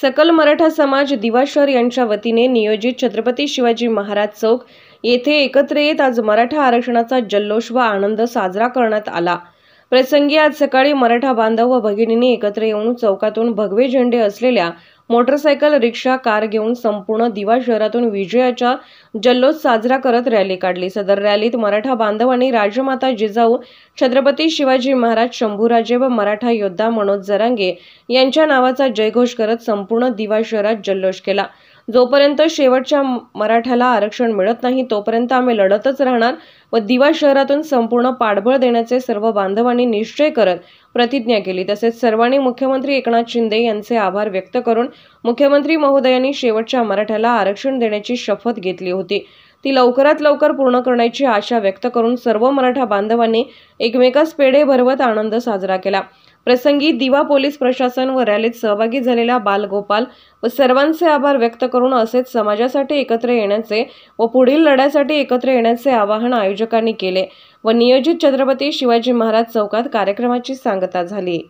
सकल मराठा समाज दिवाशर यांच्या वतीने नियोजित छत्रपती शिवाजी महाराज चौक येथे एकत्र येत आज मराठा आरक्षणाचा जल्लोष व आनंद साजरा करण्यात आला। प्रसंगी आज सकाळी मराठा बांधव व भगिनींनी एकत्र येऊन चौकातून भगवे झेंडे असलेल्या मोटरसायकल, रिक्षा, कार घेऊन संपूर्ण दिवा शहरातून विजयाचा जल्लोष साजरा करत रॅली काढली। सदर रॅलीत मराठा बांधवांनी राजमाता जिजाऊ, छत्रपती शिवाजी महाराज, शंभूराजे व मराठा योद्धा मनोज जरांगे यांच्या नावाचा जयघोष करत संपूर्ण दिवा शहरात जल्लोष केला। जोपर्यंत शेवटच्या मराठ्याला आरक्षण मिळत नाही तोपर्यंत आम्ही लढतच राहणार व दिवा शहरातून संपूर्ण पाठबळ देण्याचे सर्व बांधवांनी निश्चय करत प्रतिज्ञा केली। तसेच सर्वांनी मुख्यमंत्री एकनाथ शिंदे यांचे आभार व्यक्त करून मुख्यमंत्री महोदयांनी शेवटच्या मराठ्याला आरक्षण देण्याची शपथ घेतली होती ती लवकरात लवकर पूर्ण करण्याची आशा व्यक्त करून सर्व मराठा बांधवांनी एकमेकास पेढे भरवत आनंद साजरा केला। प्रसंगी दिवा पोलीस प्रशासन व रॅलीत सहभागी झालेल्या बालगोपाल व सर्वांचे आभार व्यक्त करून असेच समाजासाठी एकत्र येण्याचे व पुढील लढ्यासाठी एकत्र येण्याचे आवाहन आयोजकांनी केले व नियोजित छत्रपती शिवाजी महाराज चौकात कार्यक्रमाची सांगता झाली।